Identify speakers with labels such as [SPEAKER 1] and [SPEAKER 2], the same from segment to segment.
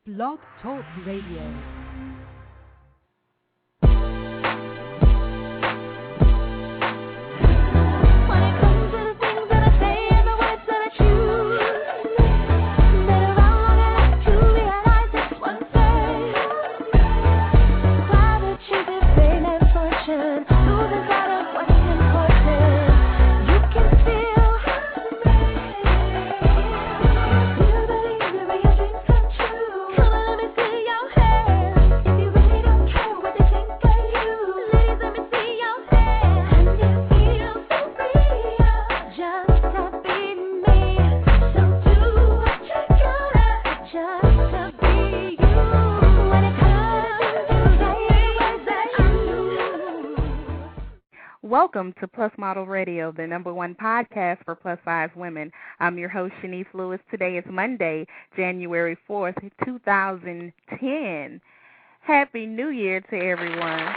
[SPEAKER 1] Blog Talk Radio.
[SPEAKER 2] Welcome to Plus Model Radio, the #1 podcast for plus-size women. I'm your host, Shanice Lewis. Today is Monday, January 4th, 2010. Happy New Year to everyone.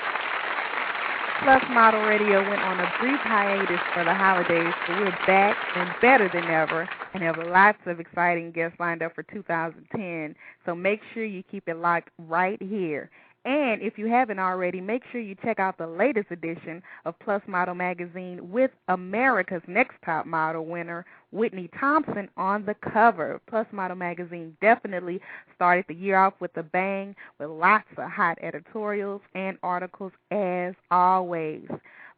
[SPEAKER 2] Plus Model Radio went on a brief hiatus for the holidays, but we're back and better than ever and have lots of exciting guests lined up for 2010. So make sure you keep it locked right here. And if you haven't already, make sure you check out the latest edition of Plus Model Magazine with America's Next Top Model winner, Whitney Thompson, on the cover. Plus Model Magazine definitely started the year off with a bang, with lots of hot editorials and articles as always.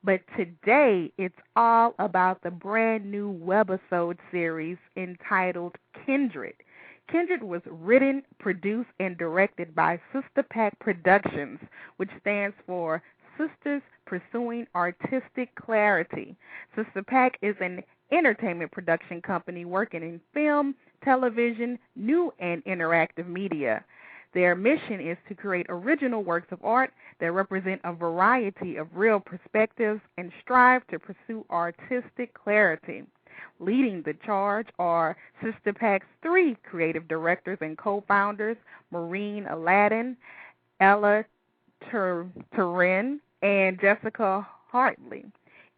[SPEAKER 2] But today, it's all about the brand new webisode series entitled Kindred. Kindred was written, produced, and directed by Sister Pack Productions, which stands for Sisters Pursuing Artistic Clarity. Sister Pack is an entertainment production company working in film, television, new and interactive media. Their mission is to create original works of art that represent a variety of real perspectives and strive to pursue artistic clarity. Leading the charge are Sister Pack's 3 creative directors and co-founders, Maureen Aladin, Ella Turenne, and Nyel Hartley.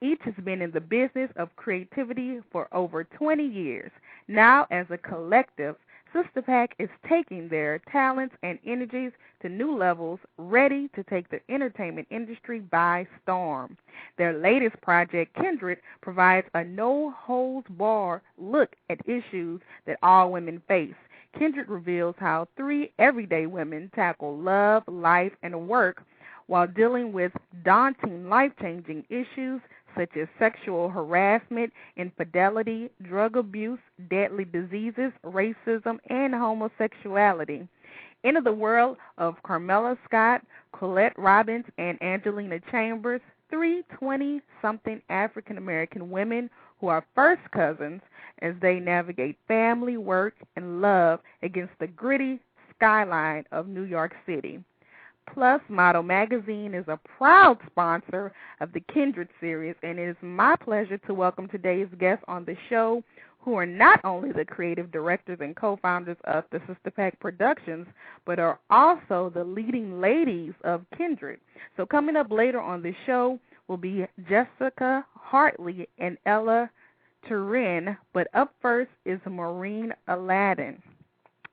[SPEAKER 2] Each has been in the business of creativity for over 20 years. Now, as a collective, Sister Pack is taking their talents and energies to new levels, ready to take the entertainment industry by storm. Their latest project, Kindred, provides a no-holds-barred look at issues that all women face. Kindred reveals how 3 everyday women tackle love, life, and work while dealing with daunting, life-changing issues such as sexual harassment, infidelity, drug abuse, deadly diseases, racism, and homosexuality. Enter the world of Carmela Scott, Colette Robbins, and Angelina Chambers, 3 20-something African-American women who are first cousins as they navigate family, work, and love against the gritty skyline of New York City. Plus Model Magazine is a proud sponsor of the Kindred series, and it is my pleasure to welcome today's guests on the show, who are not only the creative directors and co-founders of the Sister Pack Productions, but are also the leading ladies of Kindred. So coming up later on the show will be Nyel Hartley and Ella Turenne, but up first is Maureen Aladin.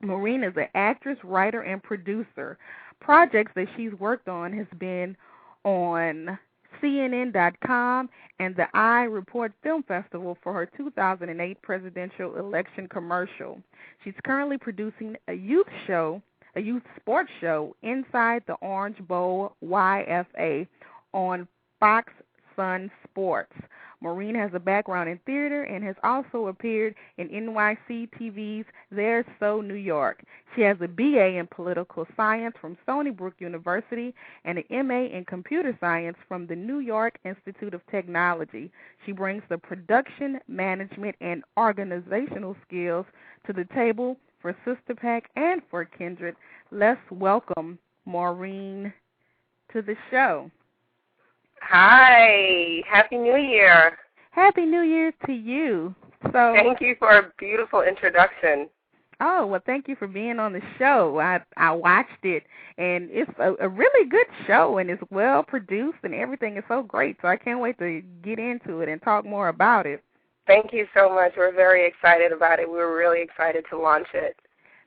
[SPEAKER 2] Maureen is an actress, writer, and producer. Projects that she's worked on has been on CNN.com and the I Report Film Festival for her 2008 presidential election commercial. She's currently producing a youth sports show, Inside the Orange Bowl YFA, on Fox Sun Sports. Maureen has a background in theater and has also appeared in NYC TV's There's So New York. She has a BA in political science from Stony Brook University and an MA in computer science from the New York Institute of Technology. She brings the production, management, and organizational skills to the table for Sister Pack and for Kindred. Let's welcome Maureen to the show.
[SPEAKER 3] Hi. Happy New Year.
[SPEAKER 2] Happy New Year to you.
[SPEAKER 3] Thank you for a beautiful introduction.
[SPEAKER 2] Oh, well, thank you for being on the show. I watched it, and it's a really good show, and it's well produced, and everything is so great. So I can't wait to get into it and talk more about it.
[SPEAKER 3] Thank you so much. We're very excited about it. We're really excited to launch it.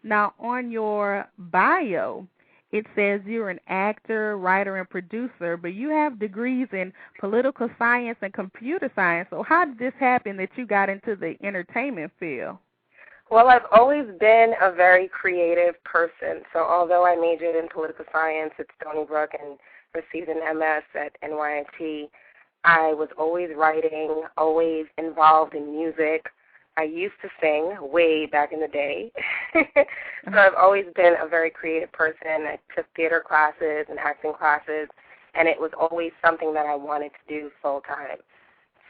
[SPEAKER 2] Now, on your bio, it says you're an actor, writer, and producer, but you have degrees in political science and computer science. So how did this happen that you got into the entertainment field?
[SPEAKER 3] Well, I've always been a very creative person. So although I majored in political science at Stony Brook and received an MS at NYIT, I was always writing, always involved in music. I used to sing way back in the day. So I've always been a very creative person. I took theater classes and acting classes, and it was always something that I wanted to do full time.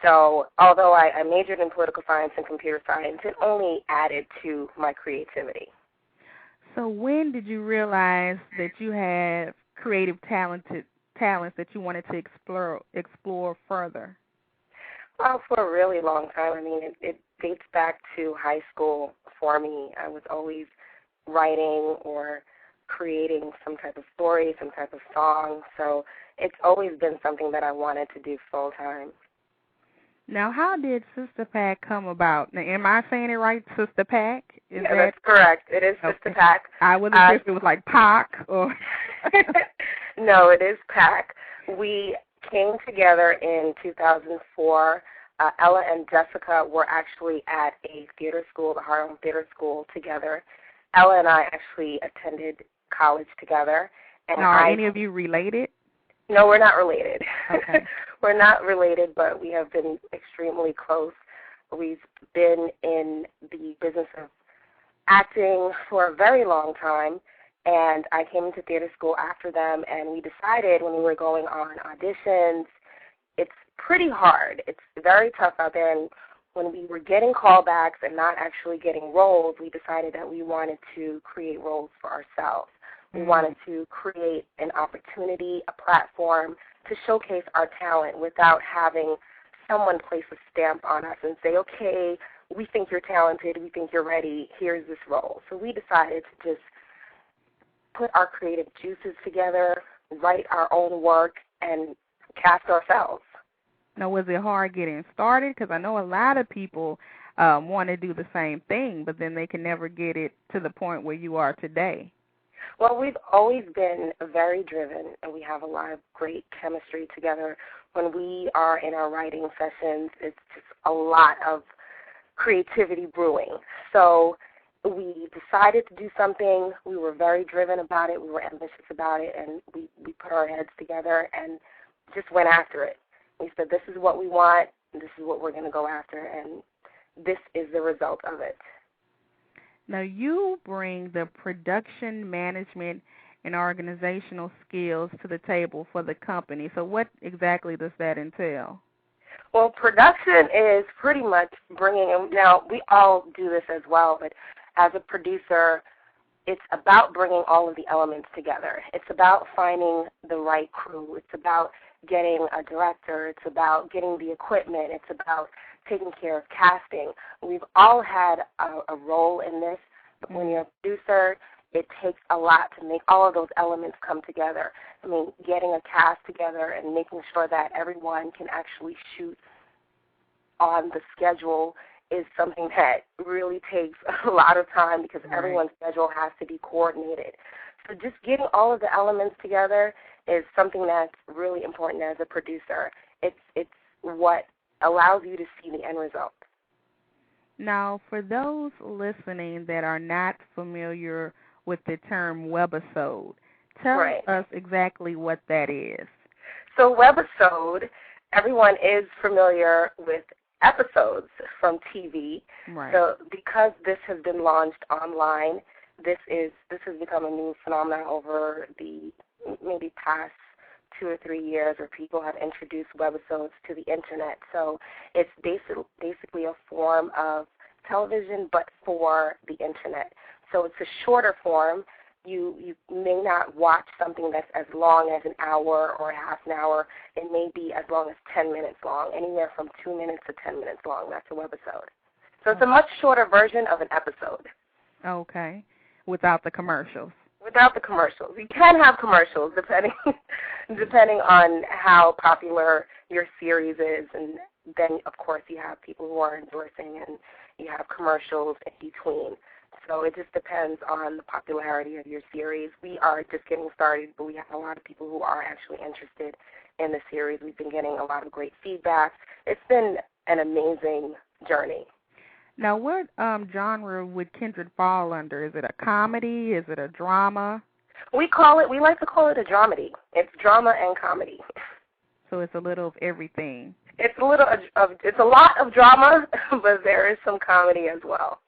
[SPEAKER 3] So although I majored in political science and computer science, it only added to my creativity.
[SPEAKER 2] So when did you realize that you had creative talents that you wanted to explore further?
[SPEAKER 3] Well, for a really long time. I mean, it dates back to high school for me. I was always writing or creating some type of story, some type of song. So it's always been something that I wanted to do full time.
[SPEAKER 2] Now, how did Sister Pack come about? Now, am I saying it right, Sister Pack?
[SPEAKER 3] That's correct. It is
[SPEAKER 2] okay.
[SPEAKER 3] Sister Pack.
[SPEAKER 2] I wasn't sure if it was like Pac or...
[SPEAKER 3] No, it is Pack. We came together in 2004. Ella and Jessica were actually at a theater school, the Harlem Theater School, together. Ella and I actually attended college together. And
[SPEAKER 2] now, are any of you related?
[SPEAKER 3] No, we're not related.
[SPEAKER 2] Okay.
[SPEAKER 3] We're not related, but we have been extremely close. We've been in the business of acting for a very long time, and I came into theater school after them, and we decided when we were going on auditions, it's pretty hard. It's very tough out there, and when we were getting callbacks and not actually getting roles, we decided that we wanted to create roles for ourselves. We wanted to create an opportunity, a platform to showcase our talent without having someone place a stamp on us and say, okay, we think you're talented, we think you're ready, here's this role. So we decided to just put our creative juices together, write our own work, and cast ourselves.
[SPEAKER 2] Now, was it hard getting started? Because I know a lot of people want to do the same thing, but then they can never get it to the point where you are today.
[SPEAKER 3] Well, we've always been very driven, and we have a lot of great chemistry together. When we are in our writing sessions, it's just a lot of creativity brewing. So we decided to do something. We were very driven about it. We were ambitious about it, and we put our heads together and just went after it. We said, this is what we want, and this is what we're going to go after, and this is the result of it.
[SPEAKER 2] Now, you bring the production management and organizational skills to the table for the company. So what exactly does that entail?
[SPEAKER 3] Well, production is pretty much bringing in, now we all do this as well, but as a producer, it's about bringing all of the elements together. It's about finding the right crew. It's about getting a director. It's about getting the equipment. It's about taking care of casting. We've all had a role in this, but when you're a producer, it takes a lot to make all of those elements come together. I mean, getting a cast together and making sure that everyone can actually shoot on the schedule is something that really takes a lot of time because everyone's schedule has to be coordinated. So just getting all of the elements together is something that's really important as a producer. It's what allows you to see the end result.
[SPEAKER 2] Now, for those listening that are not familiar with the term webisode, tell us exactly what that is.
[SPEAKER 3] So webisode, everyone is familiar with episodes from TV.
[SPEAKER 2] Right.
[SPEAKER 3] So because this has been launched online, this has become a new phenomenon over the maybe past 2 or 3 years where people have introduced webisodes to the Internet. So it's basically a form of television but for the Internet. So it's a shorter form. You may not watch something that's as long as an hour or a half an hour. It may be as long as 10 minutes long, anywhere from 2 minutes to 10 minutes long. That's a webisode. So it's a much shorter version of an episode.
[SPEAKER 2] Okay. Without the commercials.
[SPEAKER 3] Without the commercials. You can have commercials depending on how popular your series is, and then, of course, you have people who are endorsing and you have commercials in between. So it just depends on the popularity of your series. We are just getting started, but we have a lot of people who are actually interested in the series. We've been getting a lot of great feedback. It's been an amazing journey.
[SPEAKER 2] Now, what genre would Kindred fall under? Is it a comedy? Is it a drama?
[SPEAKER 3] We like to call it a dramedy. It's drama and comedy.
[SPEAKER 2] So it's a little of everything.
[SPEAKER 3] It's a lot of drama, but there is some comedy as well.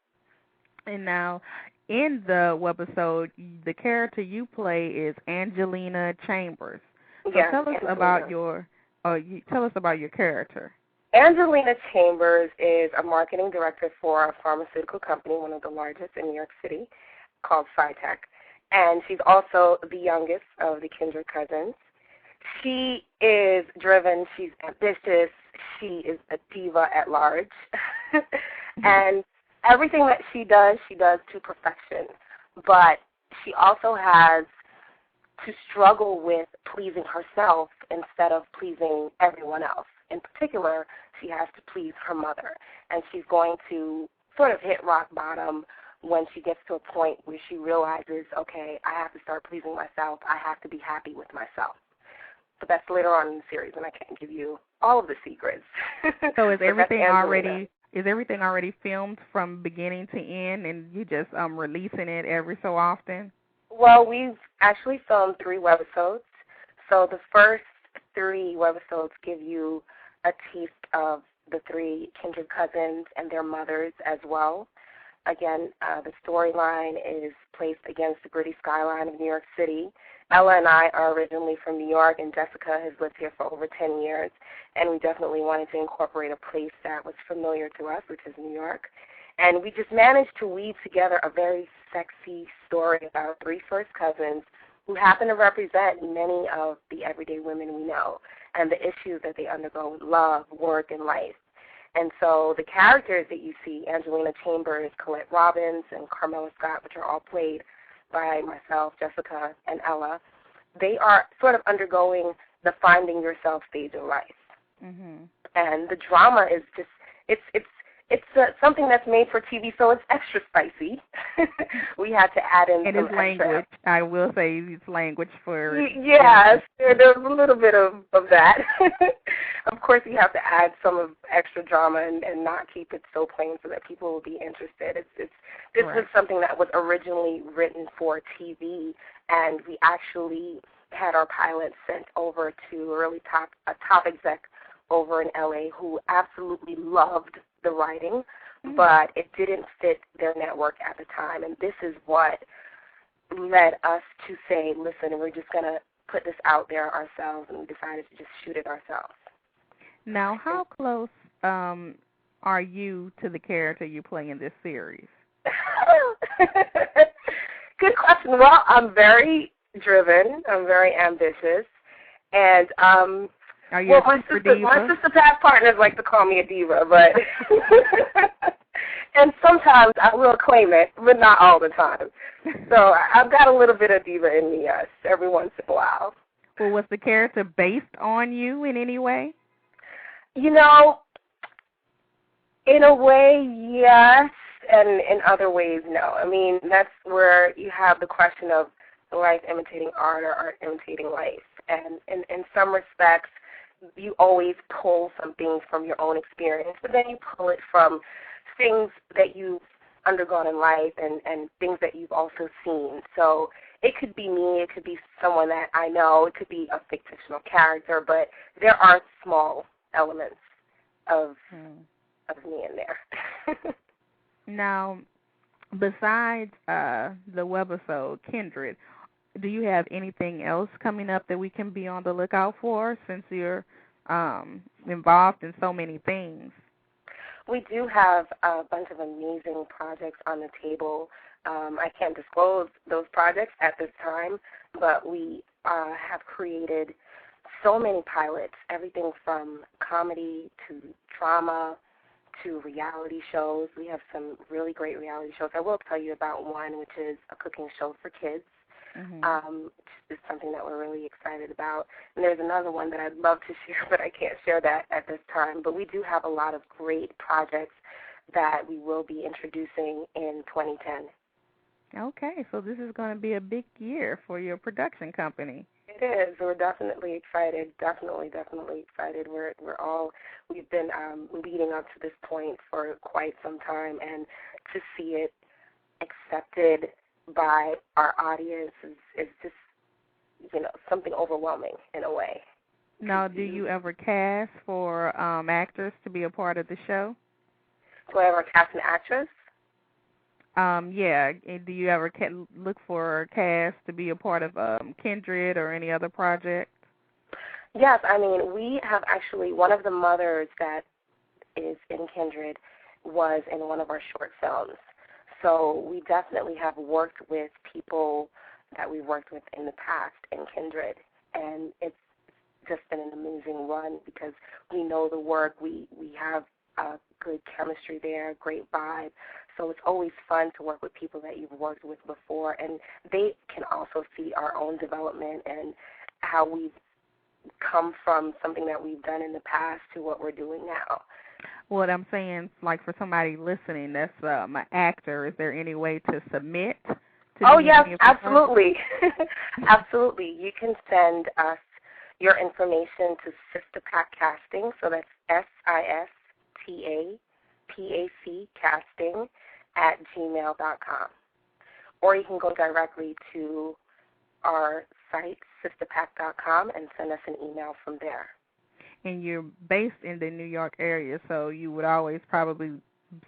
[SPEAKER 2] And now, in the webisode, the character you play is Angelina Chambers. So
[SPEAKER 3] yes,
[SPEAKER 2] tell us about your character.
[SPEAKER 3] Angelina Chambers is a marketing director for a pharmaceutical company, one of the largest in New York City, called Cytec. And she's also the youngest of the Kindred cousins. She is driven. She's ambitious. She is a diva at large. And everything that she does to perfection. But she also has to struggle with pleasing herself instead of pleasing everyone else. In particular, she has to please her mother. And she's going to sort of hit rock bottom when she gets to a point where she realizes, okay, I have to start pleasing myself. I have to be happy with myself. But that's later on in the series, and I can't give you all of the secrets.
[SPEAKER 2] So is everything already filmed from beginning to end, and you just releasing it every so often?
[SPEAKER 3] Well, we've actually filmed 3 webisodes. So the first 3 webisodes give you a taste of the 3 Kindred cousins and their mothers as well. Again, the storyline is placed against the gritty skyline of New York City. Ella and I are originally from New York, and Jessica has lived here for over 10 years, and we definitely wanted to incorporate a place that was familiar to us, which is New York. And we just managed to weave together a very sexy story about 3 first cousins who happen to represent many of the everyday women we know and the issues that they undergo with love, work, and life. And so the characters that you see, Angelina Chambers, Colette Robbins, and Carmela Scott, which are all played by myself, Jessica, and Ella, they are sort of undergoing the finding yourself stage of life. Mm-hmm. And the drama is just, it's something that's made for TV, so it's extra spicy. We had to add in some
[SPEAKER 2] language. I will say it's language for...
[SPEAKER 3] Yes, there's a little bit of that. Of course, you have to add some of extra drama and not keep it so plain so that people will be interested. This was something that was originally written for TV, and we actually had our pilot sent over to a top exec over in LA who absolutely loved the writing, but it didn't fit their network at the time. And this is what led us to say, listen, we're just going to put this out there ourselves, and we decided to just shoot it ourselves.
[SPEAKER 2] Now, how close are you to the character you play in this series?
[SPEAKER 3] Good question. Well, I'm very driven. I'm very ambitious. And my sister past partners like to call me a diva, but and sometimes I will claim it, but not all the time. So I've got a little bit of diva in me, yes, every once in a while.
[SPEAKER 2] Well, was the character based on you in any way?
[SPEAKER 3] You know, in a way, yes, and in other ways, no. I mean, that's where you have the question of life imitating art or art imitating life. And in some respects, you always pull some things from your own experience, but then you pull it from things that you've undergone in life and things that you've also seen. So it could be me, it could be someone that I know, it could be a fictional character, but there are small elements of me in there.
[SPEAKER 2] Now, besides the webisode, Kindred, do you have anything else coming up that we can be on the lookout for since you're involved in so many things?
[SPEAKER 3] We do have a bunch of amazing projects on the table. I can't disclose those projects at this time, but we have created so many pilots, everything from comedy to drama to reality shows. We have some really great reality shows. I will tell you about one, which is a cooking show for kids. It's something that we're really excited about. And there's another one that I'd love to share, but I can't share that at this time. But we do have a lot of great projects that we will be introducing in 2010.
[SPEAKER 2] Okay, so this is going to be a big year for your production company.
[SPEAKER 3] It is. We're definitely excited. Definitely excited. We've been leading up to this point for quite some time, and to see it accepted by our audience is just, something overwhelming in a way.
[SPEAKER 2] Now, do you ever cast for actors to be a part of the show?
[SPEAKER 3] Do I ever cast an actress?
[SPEAKER 2] Yeah. Do you ever look for cast to be a part of Kindred or any other project?
[SPEAKER 3] Yes. I mean, we have actually, one of the mothers that is in Kindred was in one of our short films. So we definitely have worked with people that we've worked with in the past in Kindred. And it's just been an amazing run because we know the work. We have good chemistry there, great vibe. So it's always fun to work with people that you've worked with before, and they can also see our own development and how we've come from something that we've done in the past to what we're doing now.
[SPEAKER 2] What I'm saying, like for somebody listening that's an actor, is there any way to submit?
[SPEAKER 3] Yes, absolutely. Absolutely. You can send us your information to Sister Pack Casting, so that's SISTAPAC casting @gmail.com. Or you can go directly to our site, sisterpack.com, and send us an email from there.
[SPEAKER 2] And you're based in the New York area, so you would always probably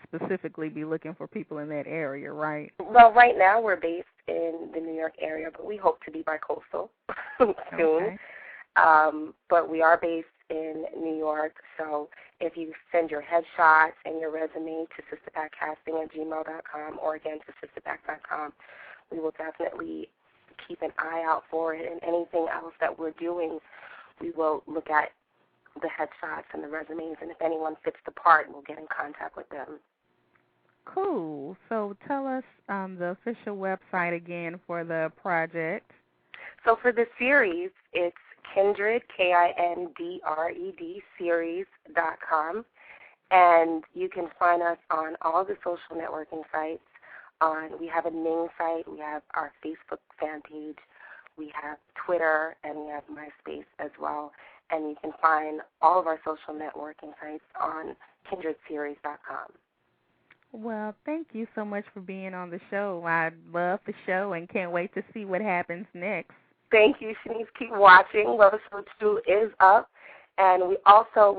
[SPEAKER 2] specifically be looking for people in that area, right?
[SPEAKER 3] Well, right now we're based in the New York area, but we hope to be bi-coastal soon.
[SPEAKER 2] Okay.
[SPEAKER 3] But we are based in New York, so if you send your headshots and your resume to sisterpackcasting@gmail.com or again to sisterpack.com, we will definitely keep an eye out for it. And anything else that we're doing, we will look at the headshots and the resumes, and if anyone fits the part, we'll get in contact with them.
[SPEAKER 2] Cool. So tell us the official website again for the project.
[SPEAKER 3] So for the series, it's Kindred, KINDRED, series.com. And you can find us on all the social networking sites. We have a Ning site, we have our Facebook fan page, we have Twitter, and we have MySpace as well. And you can find all of our social networking sites on kindredseries.com.
[SPEAKER 2] Well, thank you so much for being on the show. I love the show and can't wait to see what happens next.
[SPEAKER 3] Thank you, Shanice. Keep watching. Webisode 2 is up. And we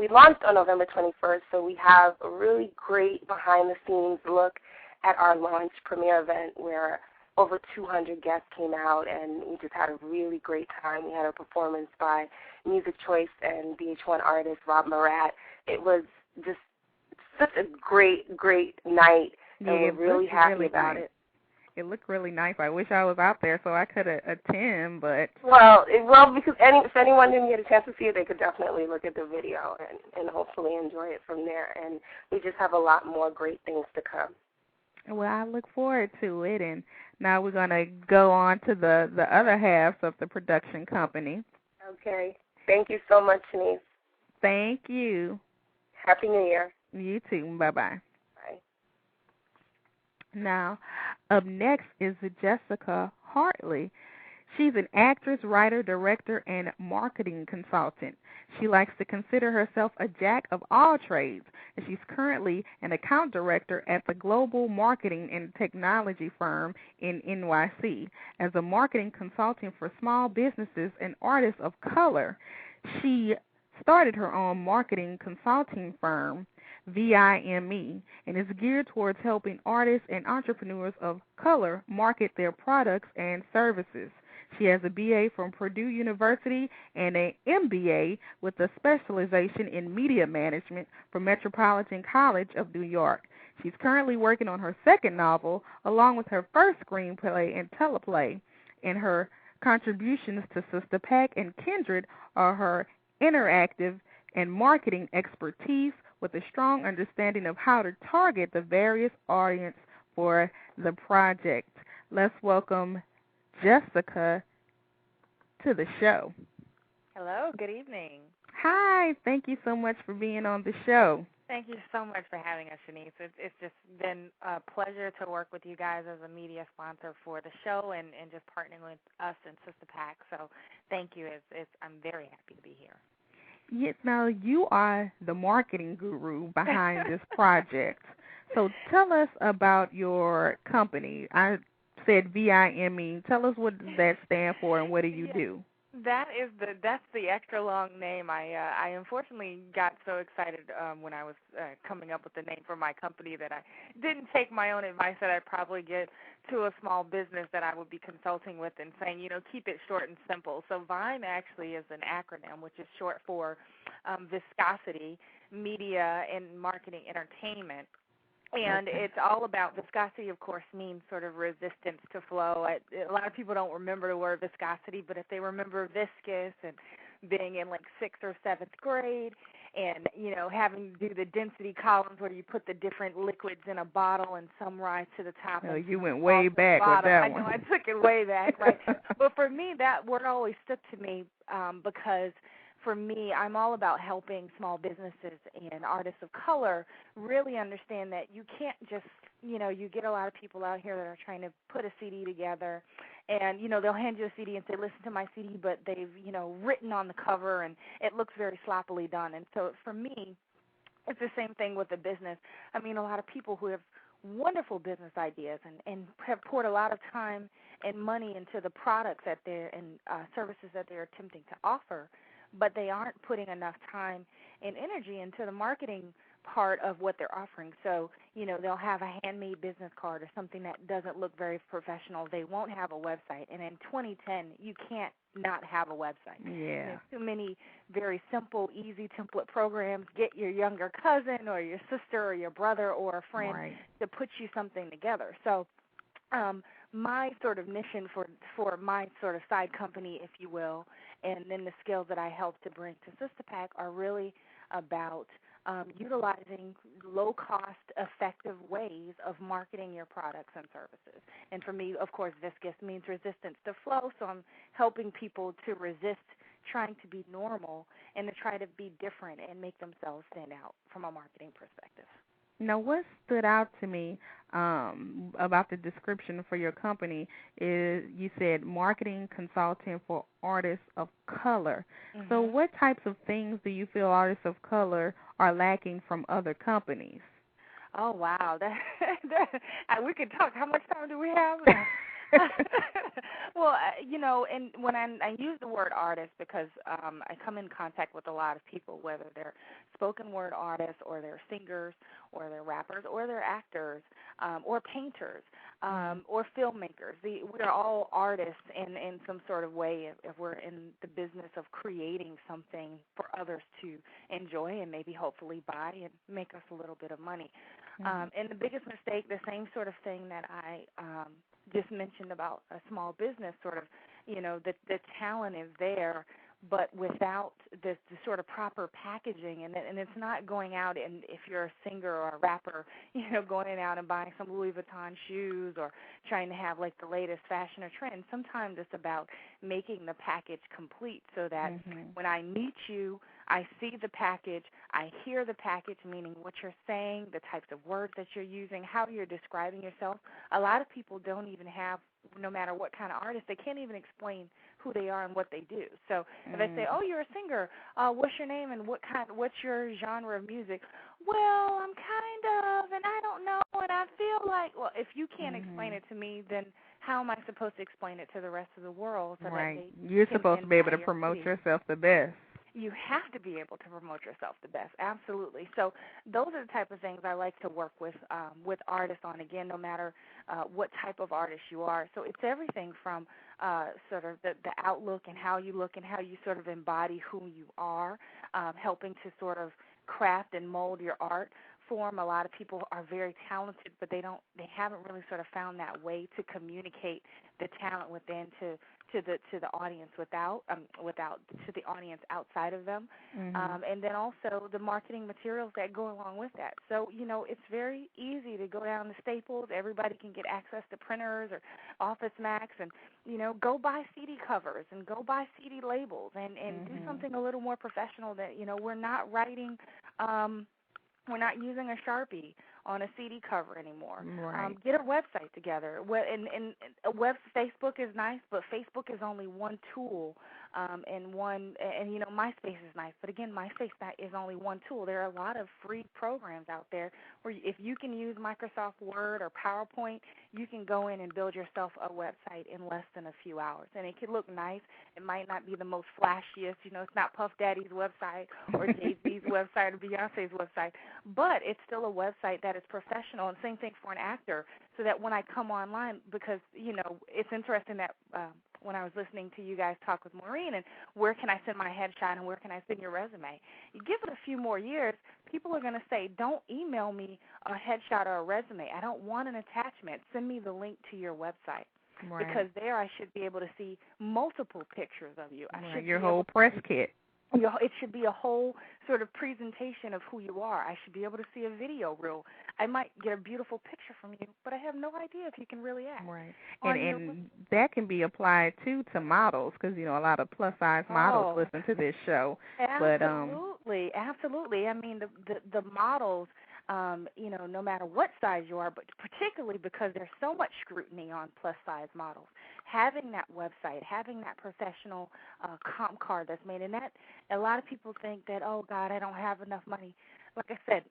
[SPEAKER 3] launched on November 21st, so we have a really great behind-the-scenes look at our launch premiere event where over 200 guests came out, and we just had a really great time. We had a performance by Music Choice and VH1 artist Rob Marat. It was just such a great, great night, and we're really happy about it.
[SPEAKER 2] It looked really nice. I wish I was out there so I could attend, but...
[SPEAKER 3] Well, because if anyone didn't get a chance to see it, they could definitely look at the video and hopefully enjoy it from there. And we just have a lot more great things to come.
[SPEAKER 2] Well, I look forward to it. And now we're going to go on to the other halves of the production company.
[SPEAKER 3] Okay. Thank you so much, Shanice.
[SPEAKER 2] Thank you.
[SPEAKER 3] Happy New Year.
[SPEAKER 2] You too. Bye-bye.
[SPEAKER 3] Bye.
[SPEAKER 2] Now, up next is Jessica Hartley. She's an actress, writer, director, and marketing consultant. She likes to consider herself a jack of all trades, and she's currently an account director at the global marketing and technology firm in NYC. As a marketing consultant for small businesses and artists of color, she started her own marketing consulting firm, VIME, and is geared towards helping artists and entrepreneurs of color market their products and services. She has a BA from Purdue University and an MBA with a specialization in media management from Metropolitan College of New York. She's currently working on her second novel, along with her first screenplay and teleplay, and her contributions to Sister Pack and Kindred are her interactive and marketing expertise with a strong understanding of how to target the various audience for the project. Let's welcome Jessica to the show.
[SPEAKER 4] Hello, good evening.
[SPEAKER 2] Hi, thank you so much for being on the show. Thank you so much for having us, Shanice. It's just been a pleasure to work with you guys as a media sponsor for the show and just partnering with us and Sister Pack. So thank you. I'm very happy to be here.
[SPEAKER 4] Yes, now you are the marketing guru behind this project. So tell us about your company. I said VIME. Tell us what does that stand for and what do you do?
[SPEAKER 2] That's the extra long name. I unfortunately got so excited when I was coming up with the name for my company that I didn't take my own advice that I'd probably get to a small business that I would be consulting with and saying, keep it short and simple. So VIME actually is an acronym, which is short for Viscosity, Media, and Marketing Entertainment. And it's all about viscosity, of course, means sort of resistance to flow. A lot of people don't remember the word viscosity, but if they remember viscous and being in like 6th or 7th grade and, having to do the density columns where you put the different liquids in a bottle and some rise to the top.
[SPEAKER 4] Oh, you went way back with that one.
[SPEAKER 2] I know, I took it way back, right? But for me, that word always stuck to me because for me, I'm all about helping small businesses and artists of color really understand that you can't just, you get a lot of people out here that are trying to put a CD together and, they'll hand you a CD and say, listen to my CD, but they've, written on the cover and it looks very sloppily done. And so for me, it's the same thing with the business. I mean, a lot of people who have wonderful business ideas and have poured a lot of time and money into the products that they're and services that they're attempting to offer, but they aren't putting enough time and energy into the marketing part of what they're offering. So, they'll have a handmade business card or something that doesn't look very professional. They won't have a website. And in 2010, you can't not have a website.
[SPEAKER 4] Yeah.
[SPEAKER 2] There's too many very simple, easy template programs. Get your younger cousin or your sister or your brother or a friend to put you something together. So, my sort of mission for my sort of side company, if you will, and then the skills that I help to bring to Sister Pack are really about utilizing low-cost, effective ways of marketing your products and services. And for me, of course, viscous means resistance to flow, so I'm helping people to resist trying to be normal and to try to be different and make themselves stand out from a marketing perspective.
[SPEAKER 4] Now, what stood out to me about the description for your company is you said marketing consulting for artists of color. Mm-hmm. So what types of things do you feel artists of color are lacking from other companies?
[SPEAKER 2] Oh, wow. We could talk. How much time do we have? Well, and when I use the word artist because I come in contact with a lot of people, whether they're spoken word artists or they're singers or they're rappers or they're actors or painters or filmmakers. We are all artists in some sort of way if we're in the business of creating something for others to enjoy and maybe hopefully buy and make us a little bit of money. And the biggest mistake, the same sort of thing that I just mentioned about a small business, sort of, the talent is there, but without the sort of proper packaging, and it's not going out and if you're a singer or a rapper, going out and buying some Louis Vuitton shoes or trying to have like the latest fashion or trend. Sometimes it's about making the package complete so that when I meet you, I see the package, I hear the package, meaning what you're saying, the types of words that you're using, how you're describing yourself. A lot of people don't even have, no matter what kind of artist, they can't even explain who they are and what they do. So if I say, oh, you're a singer, what's your name and what's your genre of music? Well, I'm kind of, and I don't know, and I feel like, well, if you can't explain it to me, then how am I supposed to explain it to the rest of the world? So that
[SPEAKER 4] you're supposed to be able to promote yourself the best.
[SPEAKER 2] You have to be able to promote yourself the best, absolutely. So those are the type of things I like to work with artists on, again, no matter what type of artist you are. So it's everything from sort of the outlook and how you look and how you sort of embody who you are, helping to sort of craft and mold your art form. A lot of people are very talented, but they haven't really sort of found that way to communicate the talent within to the audience to the audience outside of them, and then also the marketing materials that go along with that. So it's very easy to go down to Staples. Everybody can get access to printers or Office Max, and go buy CD covers and go buy CD labels and do something a little more professional. That we're not writing We're not using a Sharpie on a CD cover anymore.
[SPEAKER 4] Right.
[SPEAKER 2] Get a website together. And Facebook is nice, but Facebook is only one tool, and MySpace is nice. But again, MySpace is only one tool. There are a lot of free programs out there where if you can use Microsoft Word or PowerPoint, you can go in and build yourself a website in less than a few hours. And it could look nice. It might not be the most flashiest. It's not Puff Daddy's website or Jay-Z's website or Beyonce's website, but it's still a website that is professional. And same thing for an actor, so that when I come online, because, it's interesting that when I was listening to you guys talk with Maureen and where can I send my headshot and where can I send your resume, you give it a few more years, people are going to say, don't email me a headshot or a resume. I don't want an attachment. Send me the link to your website.
[SPEAKER 4] Right.
[SPEAKER 2] Because there I should be able to see multiple pictures of you.
[SPEAKER 4] Your whole press kit.
[SPEAKER 2] It should be a whole sort of presentation of who you are. I should be able to see a video reel. I might get a beautiful picture from you, but I have no idea if you can really act.
[SPEAKER 4] Right. And that can be applied, too, to models, because, a lot of plus-size models listen to this show.
[SPEAKER 2] Absolutely. Absolutely. I mean, the models, no matter what size you are, but particularly because there's so much scrutiny on plus-size models, having that website, having that professional comp card that's made, and that a lot of people think that, oh, God, I don't have enough money. Like I said,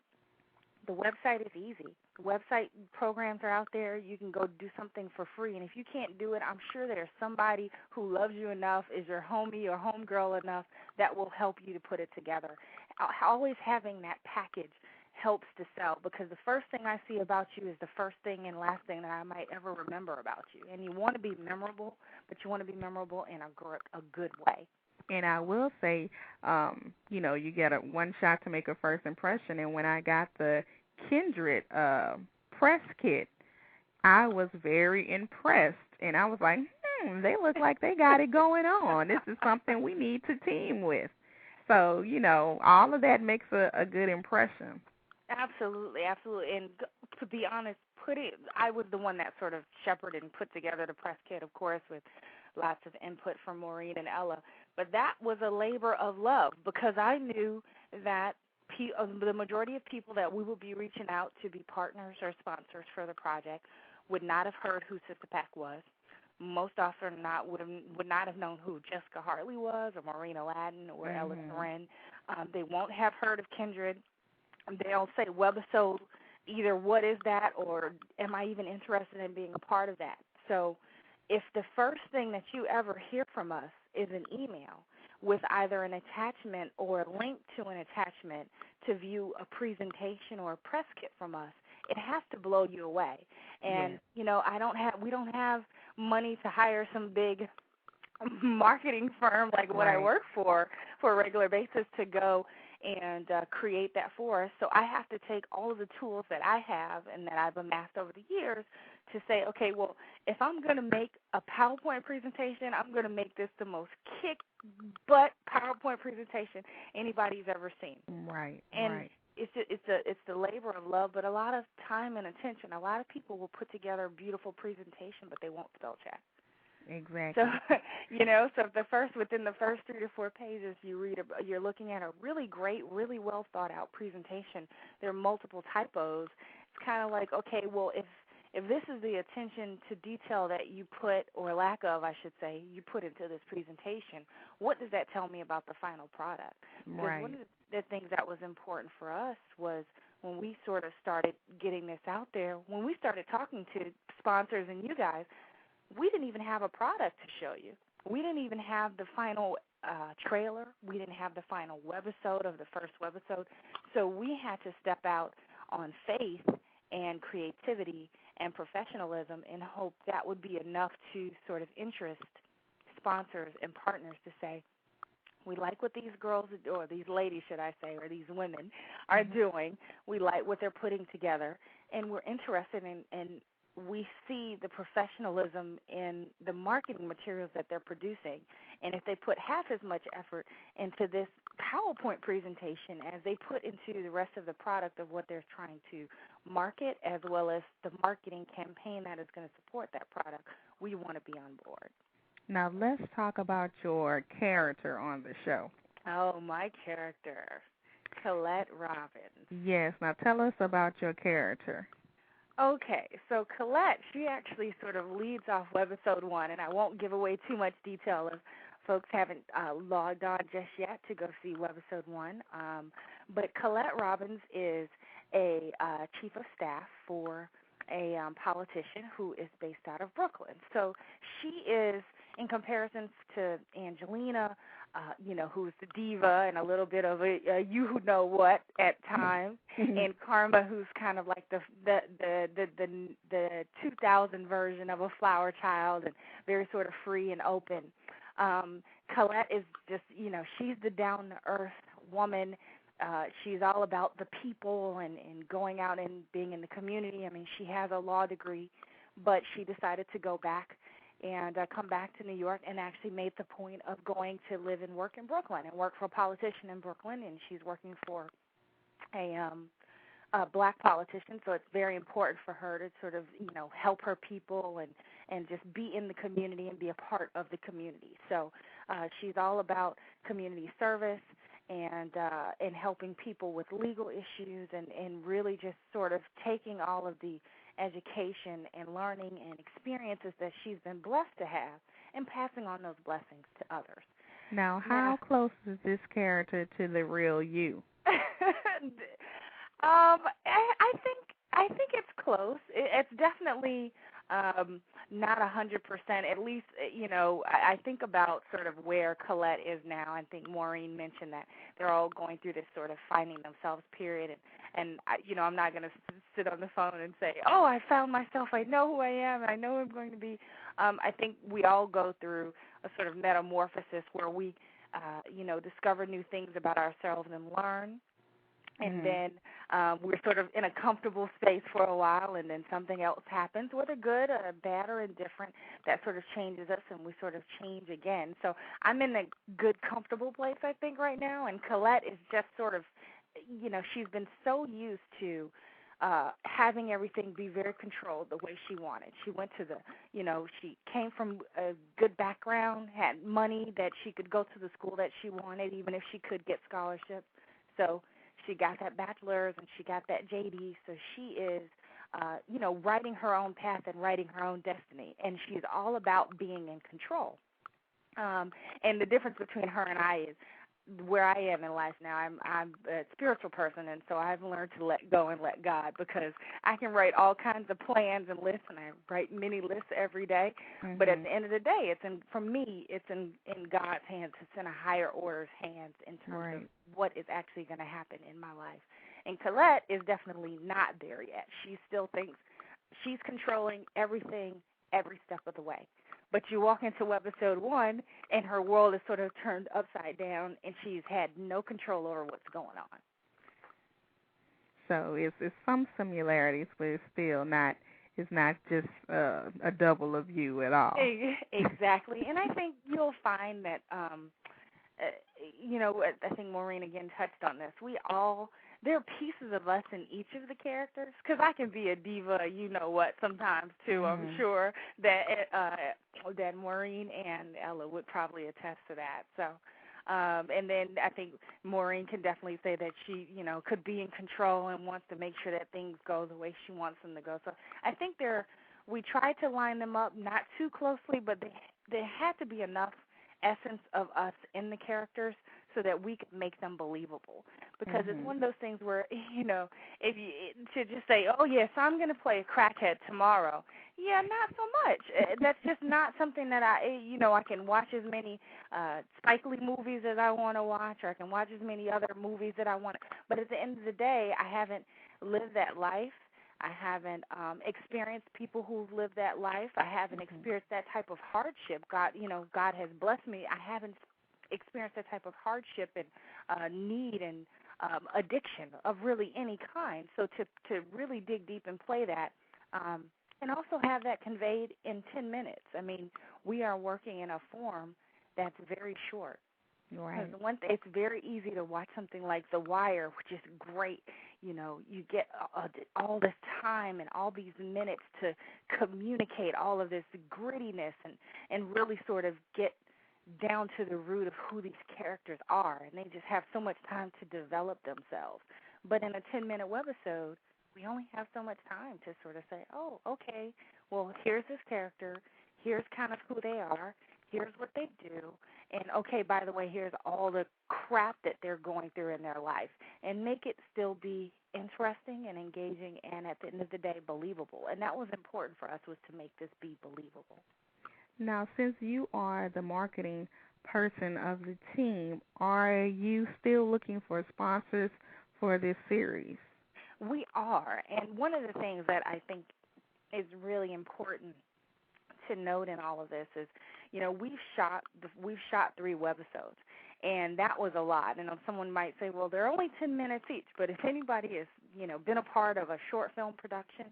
[SPEAKER 2] the website is easy. Website programs are out there. You can go do something for free, and if you can't do it, I'm sure there's somebody who loves you enough, is your homie or homegirl enough, that will help you to put it together. Always having that package helps to sell, because the first thing I see about you is the first thing and last thing that I might ever remember about you. And you want to be memorable, but you want to be memorable in a good way.
[SPEAKER 4] And I will say, you get one shot to make a first impression. And when I got the Kindred press kit, I was very impressed. And I was like, they look like they got it going on. This is something we need to team with. So, all of that makes a good impression.
[SPEAKER 2] Absolutely, absolutely. And to be honest, I was the one that sort of shepherded and put together the press kit, of course, with lots of input from Maureen and Ella. But that was a labor of love, because I knew that the majority of people that we would be reaching out to be partners or sponsors for the project would not have heard who Sister Pack was. Most often would not have known who Nyel Hartley was, or Maureen Aladin, or Ella Turenne. They won't have heard of Kindred. They'll say webisode, either what is that, or am I even interested in being a part of that? So if the first thing that you ever hear from us is an email with either an attachment or a link to an attachment to view a presentation or a press kit from us, it has to blow you away. And, we don't have money to hire some big marketing firm like what I work for a regular basis to go and create that for us. So I have to take all of the tools that I have and that I've amassed over the years to say, okay, well, if I'm going to make a PowerPoint presentation, I'm going to make this the most kick-butt PowerPoint presentation anybody's ever seen.
[SPEAKER 4] Right,
[SPEAKER 2] and it's the labor of love, but a lot of time and attention. A lot of people will put together a beautiful presentation, but they won't spell check.
[SPEAKER 4] Exactly.
[SPEAKER 2] So within the first 3 to 4 pages, you're looking at a really great, really well thought out presentation. There are multiple typos. It's kind of like, okay, well, if this is the attention to detail that you put, or lack of, I should say, you put into this presentation, what does that tell me about the final product? Because one of the things that was important for us was when we sort of started getting this out there, when we started talking to sponsors and you guys, we didn't even have a product to show you. We didn't even have the final trailer. We didn't have the final webisode of the first webisode. So we had to step out on faith and creativity and professionalism and hope that would be enough to sort of interest sponsors and partners to say, we like what these girls, or these ladies, should I say, or these women are doing. We like what they're putting together, and we're interested in we see the professionalism in the marketing materials that they're producing. And if they put half as much effort into this PowerPoint presentation as they put into the rest of the product of what they're trying to market, as well as the marketing campaign that is going to support that product, we want to be on board.
[SPEAKER 4] Now let's talk about your character on the show.
[SPEAKER 2] Oh, my character. Colette Robbins.
[SPEAKER 4] Yes. Now tell us about your character.
[SPEAKER 2] Okay, so Colette, she actually sort of leads off webisode 1, and I won't give away too much detail if folks haven't logged on just yet to go see webisode 1. But Colette Robbins is a chief of staff for a politician who is based out of Brooklyn. So she is, in comparison to Angelina, who's the diva and a little bit of a you-know-what at times, and Karma, who's kind of like the 2000 version of a flower child and very sort of free and open. Colette is just, she's the down-to-earth woman. She's all about the people and going out and being in the community. I mean, she has a law degree, but she decided to go back and come back to New York and actually made the point of going to live and work in Brooklyn and work for a politician in Brooklyn, and she's working for a black politician, so it's very important for her to sort of, help her people and just be in the community and be a part of the community. So she's all about community service and helping people with legal issues and really just sort of taking all of the education and learning and experiences that she's been blessed to have and passing on those blessings to others.
[SPEAKER 4] Now, how close is this character to the real you?
[SPEAKER 2] I think it's close. It's definitely not 100%. At least, I think about sort of where Colette is now. I think Maureen mentioned that they're all going through this sort of finding themselves period. And I'm not going to sit on the phone and say, oh, I found myself. I know who I am. I know who I'm going to be. I think we all go through a sort of metamorphosis where we, discover new things about ourselves and learn. And then we're sort of in a comfortable space for a while, and then something else happens, whether good or bad or indifferent, that sort of changes us, and we sort of change again. So I'm in a good, comfortable place, I think, right now, and Colette is just sort of, she's been so used to having everything be very controlled the way she wanted. She went to she came from a good background, had money that she could go to the school that she wanted, even if she could get scholarships. So she got that bachelor's and she got that JD, so she is, writing her own path and writing her own destiny, and she's all about being in control. And the difference between her and I is where I am in life now. I'm a spiritual person, and so I've learned to let go and let God, because I can write all kinds of plans and lists, and I write many lists every day. But at the end of the day, for me, it's in God's hands. It's in a higher order's hands in terms of what is actually going to happen in my life. And Colette is definitely not there yet. She still thinks she's controlling everything every step of the way. But you walk into webisode 1, and her world is sort of turned upside down, and she's had no control over what's going on.
[SPEAKER 4] So it's some similarities, but it's still not. It's not just a double of you at all.
[SPEAKER 2] Exactly, and I think you'll find that, I think Maureen again touched on this. There are pieces of us in each of the characters, because I can be a diva, sometimes too. I'm sure that Maureen and Ella would probably attest to that. So, and then I think Maureen can definitely say that she, could be in control and wants to make sure that things go the way she wants them to go. So I think we tried to line them up not too closely, but there had to be enough essence of us in the characters so that we could make them believable. Because it's one of those things where, if you to just say, oh, yes, I'm going to play a crackhead tomorrow. Yeah, not so much. That's just not something that I can watch as many Spike Lee movies as I want to watch, or I can watch as many other movies that I want. But at the end of the day, I haven't lived that life. I haven't experienced people who've lived that life. I haven't experienced that type of hardship. God has blessed me. I haven't experienced that type of hardship and need and addiction of really any kind. So to really dig deep and play that, and also have that conveyed in 10 minutes. I mean, we are working in a form that's very short.
[SPEAKER 4] Right.
[SPEAKER 2] It's very easy to watch something like The Wire, which is great. You get all this time and all these minutes to communicate all of this grittiness and really sort of get
[SPEAKER 5] down to the root of who these characters are, and they just have so much time to develop themselves. But in a 10-minute webisode, we only have so much time to sort of say, oh, okay, well, here's this character, here's kind of who they are, here's what they do, and okay, by the way, here's all the crap that they're going through in their life, and make it still be interesting and engaging and at the end of the day believable. And that was important for us, was to make this be believable.
[SPEAKER 4] Now, since you are the marketing person of the team, are you still looking for sponsors for this series?
[SPEAKER 5] We are, and one of the things that I think is really important to note in all of this is, you know, we've shot 3 webisodes, and that was a lot. And someone might say, well, they're only 10 minutes each, but if anybody has, you know, been a part of a short film production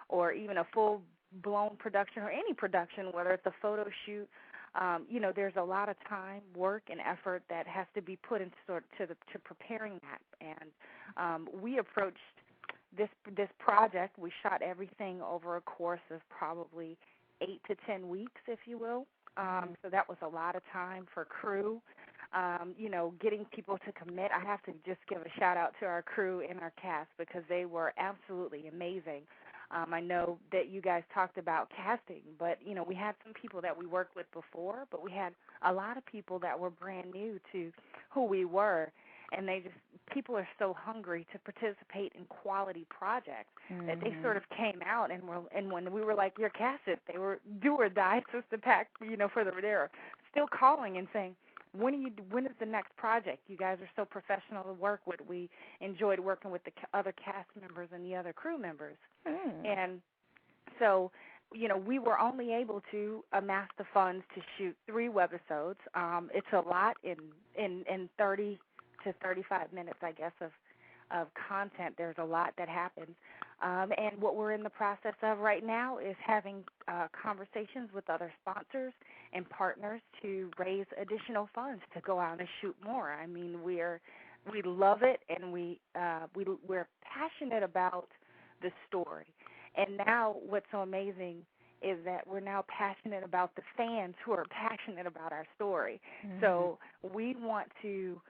[SPEAKER 5] or even a full-blown production or any production, whether it's a photo shoot, you know, there's a lot of time, work, and effort that has to be put into to preparing that. And we approached this project. We shot everything over a course of probably 8 to 10 weeks, if you will. So that was a lot of time for crew. You know, getting people to commit. I have to just give a shout out to our crew and our cast because they were absolutely amazing. I know that you guys talked about casting, but, you know, we had some people that we worked with before, but we had a lot of people that were brand new to who we were, and people are so hungry to participate in quality projects that they sort of came out and when we were like, you're casted, they were do or die Sister Pack, you know, they were still calling and saying, when is the next project? You guys are so professional to work with. We enjoyed working with the other cast members and the other crew members. And so, you know, we were only able to amass the funds to shoot 3 webisodes. It's a lot in 30 to 35 minutes, I guess, of content. There's a lot that happens. And what we're in the process of right now is having conversations with other sponsors and partners to raise additional funds to go out and shoot more. I mean, we love it, and we're passionate about the story. And now what's so amazing is that we're now passionate about the fans who are passionate about our story. So we want to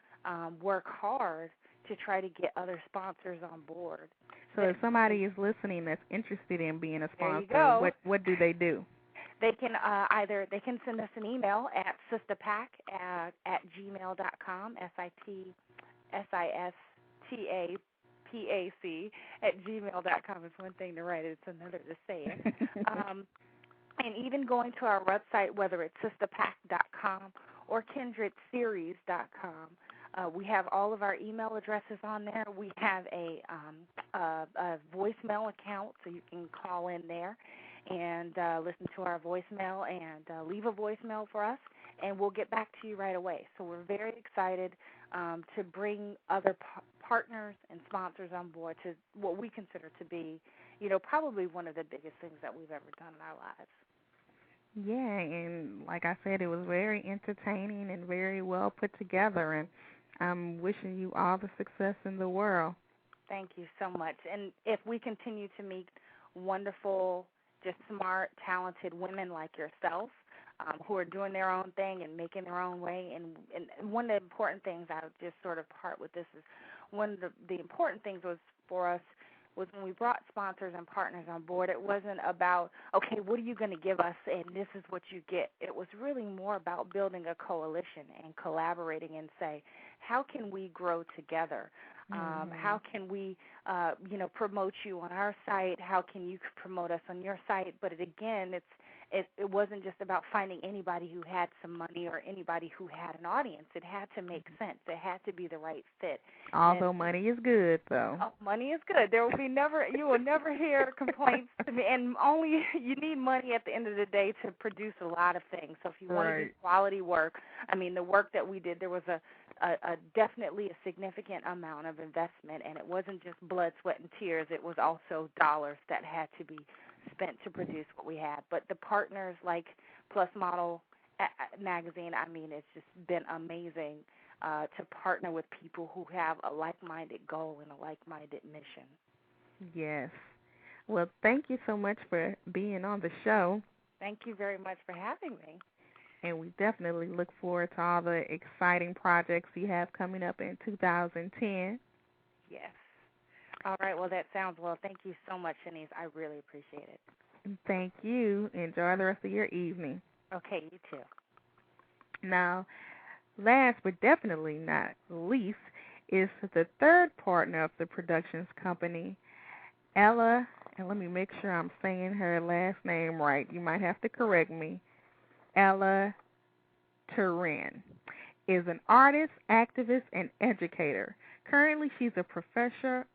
[SPEAKER 5] work hard to try to get other sponsors on board.
[SPEAKER 4] So if somebody is listening that's interested in being a sponsor, what do they do?
[SPEAKER 5] They can they can send us an email at sistapac at gmail.com, SISTAPAC at gmail.com. It's one thing to write it, it's another to say it. And even going to our website, whether it's sistapac.com or kindredseries.com, we have all of our email addresses on there. We have a voicemail account, so you can call in there and listen to our voicemail and leave a voicemail for us, and we'll get back to you right away. So we're very excited to bring other partners and sponsors on board to what we consider to be, you know, probably one of the biggest things that we've ever done in our lives.
[SPEAKER 4] Yeah, and like I said, it was very entertaining and very well put together, and I'm wishing you all the success in the world.
[SPEAKER 5] Thank you so much. And if we continue to meet wonderful, just smart, talented women like yourself who are doing their own thing and making their own way, and one of the important things, I would just sort of part with this, is one of the important things was for us was when we brought sponsors and partners on board, it wasn't about, okay, what are you going to give us and this is what you get. It was really more about building a coalition and collaborating and say, how can we grow together? How can we, promote you on our site? How can you promote us on your site? But it wasn't just about finding anybody who had some money or anybody who had an audience. It had to make sense. It had to be the right fit.
[SPEAKER 4] Although money is good, though.
[SPEAKER 5] Oh, money is good. You will never hear complaints to me. And only you need money at the end of the day to produce a lot of things. So if you want to do quality work, I mean, the work that we did, there was a definitely a significant amount of investment, and it wasn't just blood, sweat, and tears. It was also dollars that had to be spent to produce what we had. But the partners like Plus Model Magazine, I mean, it's just been amazing to partner with people who have a like-minded goal and a like-minded mission.
[SPEAKER 4] Yes. Well, thank you so much for being on the show.
[SPEAKER 5] Thank you very much for having me.
[SPEAKER 4] And we definitely look forward to all the exciting projects you have coming up in 2010.
[SPEAKER 5] Yes. All right. Well, that sounds well. Thank you so much, Shanice. I really appreciate it.
[SPEAKER 4] Thank you. Enjoy the rest of your evening.
[SPEAKER 5] Okay, you too.
[SPEAKER 4] Now, last but definitely not least is the third partner of the productions company, Ella, and let me make sure I'm saying her last name right. You might have to correct me. Ella Turenne is an artist, activist, and educator. Currently, she's a professor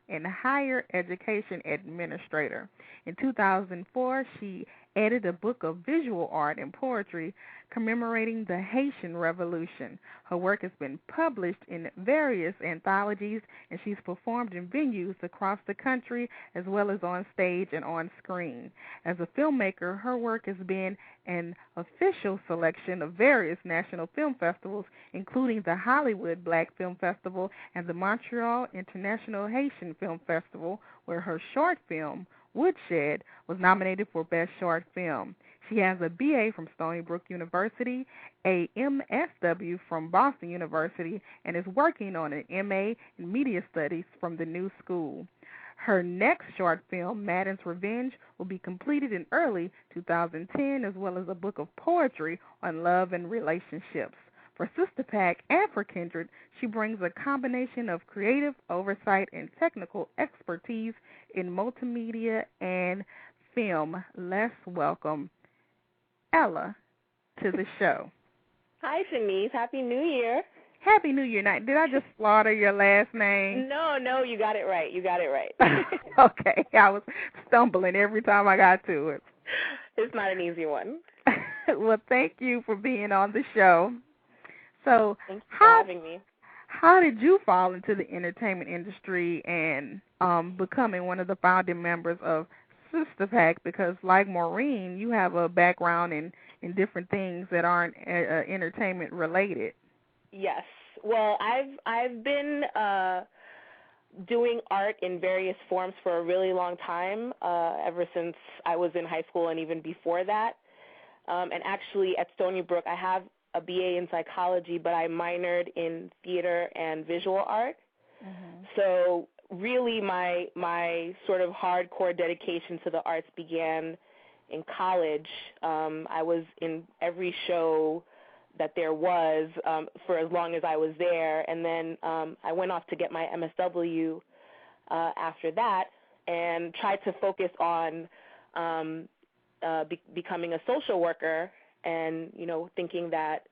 [SPEAKER 4] and higher education administrator. In 2004, she edited a book of visual art and poetry commemorating the Haitian Revolution. Her work has been published in various anthologies, and she's performed in venues across the country as well as on stage and on screen. As a filmmaker, her work has been an official selection of various national film festivals, including the Hollywood Black Film Festival and the Montreal International Haitian Film Festival, where her short film, Woodshed, was nominated for Best Short Film. She has a BA from Stony Brook University, a MSW from Boston University, and is working on an MA in Media Studies from the New School. Her next short film, Madden's Revenge, will be completed in early 2010, as well as a book of poetry on love and relationships. For Sister Pack and for Kindred, she brings a combination of creative oversight and technical expertise in multimedia and film. Let's welcome Ella to the show.
[SPEAKER 6] Hi, Shanice. Happy New Year.
[SPEAKER 4] Happy New Year night. Did I just slaughter your last name?
[SPEAKER 6] No, you got it right.
[SPEAKER 4] Okay, I was stumbling every time I got to it.
[SPEAKER 6] It's not an easy one.
[SPEAKER 4] Well, thank you for being on the show. So,
[SPEAKER 6] thanks for having me.
[SPEAKER 4] How did you fall into the entertainment industry and becoming one of the founding members of Sister Pack? Because, like Maureen, you have a background in different things that aren't entertainment related.
[SPEAKER 6] Yes. Well, I've been doing art in various forms for a really long time, ever since I was in high school and even before that. And actually, at Stony Brook, I have a BA in psychology, but I minored in theater and visual art. Mm-hmm. So really my sort of hardcore dedication to the arts began in college. I was in every show that there was for as long as I was there, and then I went off to get my MSW after that and tried to focus on becoming a social worker, and, you know, thinking that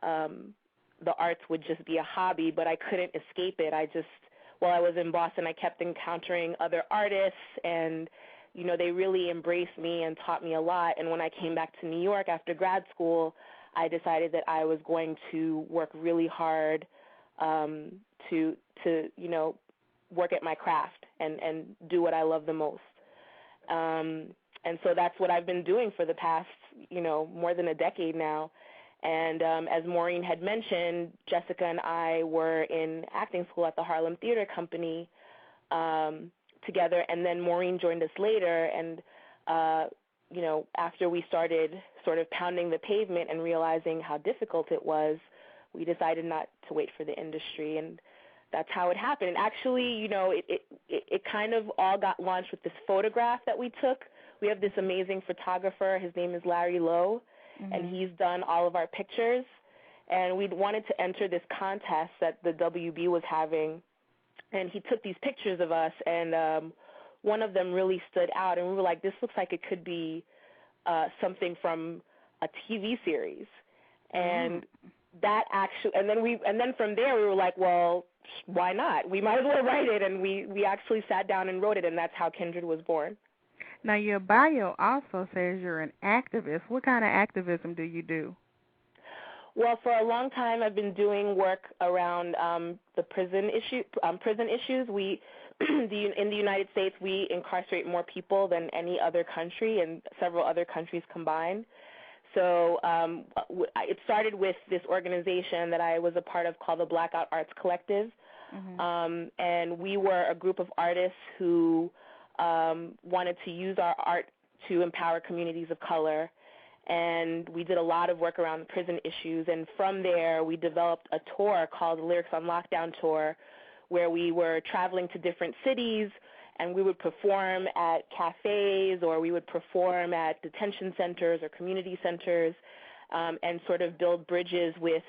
[SPEAKER 6] the arts would just be a hobby, but I couldn't escape it. While I was in Boston, I kept encountering other artists, and, you know, they really embraced me and taught me a lot. And when I came back to New York after grad school, I decided that I was going to work really hard to you know, work at my craft and do what I love the most. And so that's what I've been doing for the past, you know, more than a decade now. And as Maureen had mentioned, Jessica and I were in acting school at the Harlem Theater Company together, and then Maureen joined us later. And, you know, after we started sort of pounding the pavement and realizing how difficult it was, we decided not to wait for the industry, and that's how it happened. And actually, you know, it kind of all got launched with this photograph that we took. We have this amazing photographer. His name is Larry Lowe, mm-hmm. and he's done all of our pictures. And we wanted to enter this contest that the WB was having, and he took these pictures of us, and one of them really stood out. And we were like, this looks like it could be something from a TV series. And that actually, and then from there we were like, well, why not? We might as well write it. And we actually sat down and wrote it, and that's how Kindred was born.
[SPEAKER 4] Now, your bio also says you're an activist. What kind of activism do you do?
[SPEAKER 6] Well, for a long time, I've been doing work around the prison issues. We, in the United States, we incarcerate more people than any other country, and several other countries combined. So it started with this organization that I was a part of called the Blackout Arts Collective, mm-hmm. And we were a group of artists who wanted to use our art to empower communities of color. and we did a lot of work around the prison issues. And from there, we developed a tour called the Lyrics on Lockdown Tour, where we were traveling to different cities, and we would perform at cafes, or we would perform at detention centers or community centers, and sort of build bridges with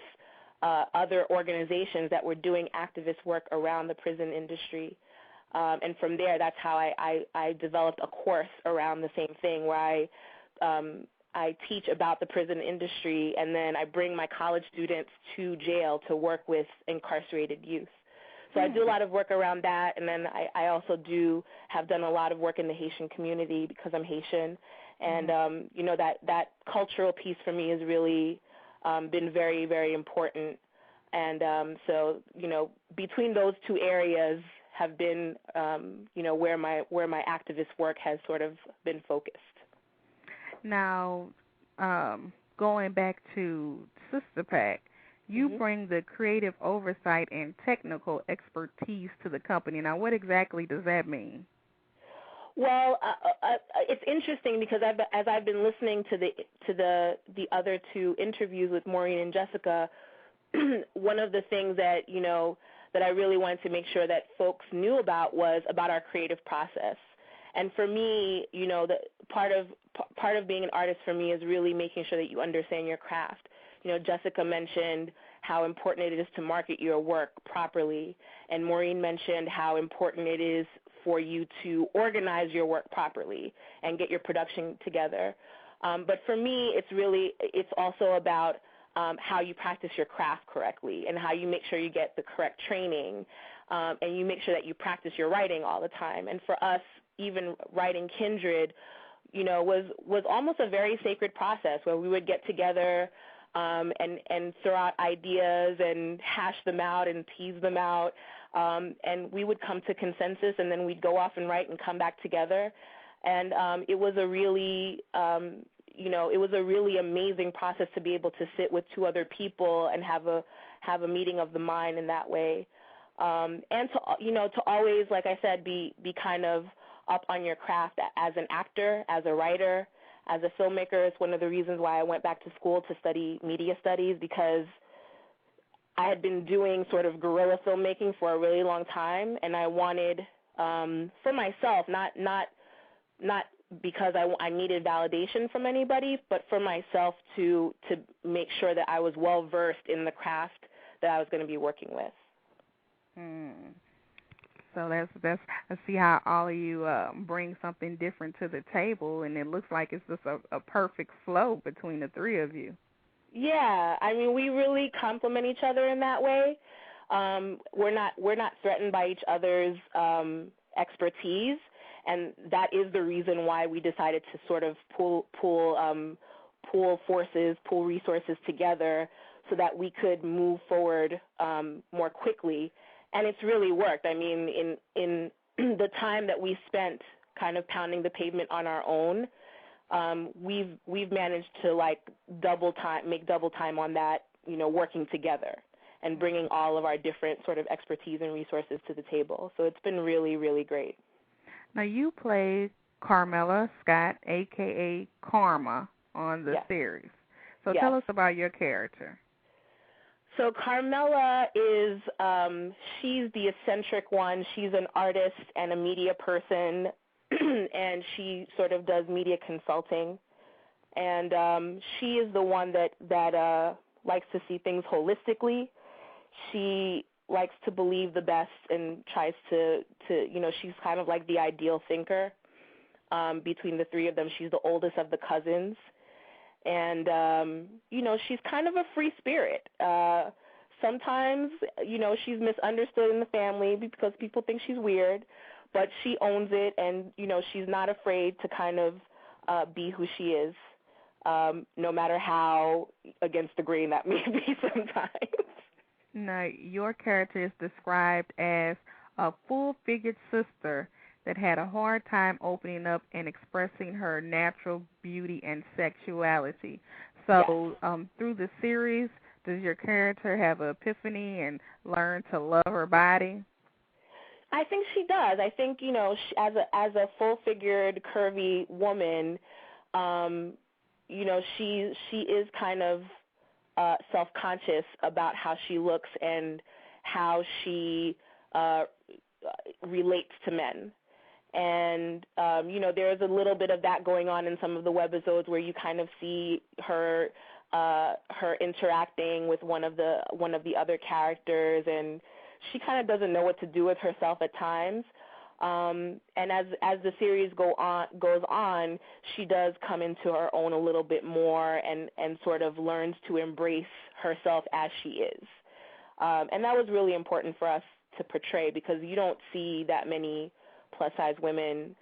[SPEAKER 6] other organizations that were doing activist work around the prison industry. And from there, that's how I developed a course around the same thing, where I teach about the prison industry, and then I bring my college students to jail to work with incarcerated youth. So I do a lot of work around that, and then I also have done a lot of work in the Haitian community because I'm Haitian, and you know, that cultural piece for me has really been very, very important. And so, you know, between those two areas have been, you know, where my activist work has sort of been focused.
[SPEAKER 4] Now, going back to Sister Pack, you bring the creative oversight and technical expertise to the company. Now, what exactly does that mean?
[SPEAKER 6] Well, it's interesting because as I've been listening to the other two interviews with Maureen and Jessica, one of the things that, you know, that I really wanted to make sure that folks knew about was about our creative process. And for me, you know, the part of being an artist for me is really making sure that you understand your craft. You know, Jessica mentioned how important it is to market your work properly, and Maureen mentioned how important it is for you to organize your work properly and get your production together. But for me, it's also about how you practice your craft correctly and how you make sure you get the correct training, and you make sure that you practice your writing all the time. And for us, even writing Kindred, you know, was almost a very sacred process where we would get together and throw out ideas and hash them out and tease them out, and we would come to consensus, and then we'd go off and write and come back together. And it was a really you know, it was a really amazing process to be able to sit with two other people and have a meeting of the mind in that way, and to, you know, to always, like I said, be kind of up on your craft as an actor, as a writer, as a filmmaker. It's one of the reasons why I went back to school to study media studies, because I had been doing sort of guerrilla filmmaking for a really long time, and I wanted, for myself, not because I needed validation from anybody, but for myself to make sure that I was well versed in the craft that I was going to be working with.
[SPEAKER 4] So that's I see how all of you bring something different to the table, and it looks like it's just a perfect flow between the three of you. Yeah,
[SPEAKER 6] I mean, we really complement each other in that way. We're not threatened by each other's expertise, and that is the reason why we decided to sort of pool forces, pool resources together, so that we could move forward more quickly. And it's really worked. I mean, in the time that we spent kind of pounding the pavement on our own, we've managed to make double time on that, you know, working together and bringing all of our different sort of expertise and resources to the table. So it's been really, really great.
[SPEAKER 4] Now, you played Carmela Scott, a.k.a. Karma, on the series. So tell us about your character.
[SPEAKER 6] So Carmela is, she's the eccentric one. She's an artist and a media person, and she sort of does media consulting. And she is the one that likes to see things holistically. She likes to believe the best and tries to you know, she's kind of like the ideal thinker. Between the three of them, she's the oldest of the cousins. And, you know, she's kind of a free spirit. Sometimes, you know, she's misunderstood in the family because people think she's weird, but she owns it, and, you know, she's not afraid to kind of be who she is, no matter how against the grain that may be sometimes.
[SPEAKER 4] Now, your character is described as a full-figured sister that had a hard time opening up and expressing her natural beauty and sexuality. So through the series, does your character have an epiphany and learn to love her body?
[SPEAKER 6] I think she does. I think, you know, as a full-figured, curvy woman, she is kind of self-conscious about how she looks and how she relates to men. And, there's a little bit of that going on in some of the webisodes where you kind of see her interacting with one of the other characters, and she kind of doesn't know what to do with herself at times. And as the series goes on, she does come into her own a little bit more and sort of learns to embrace herself as she is. And that was really important for us to portray, because you don't see that many plus-size women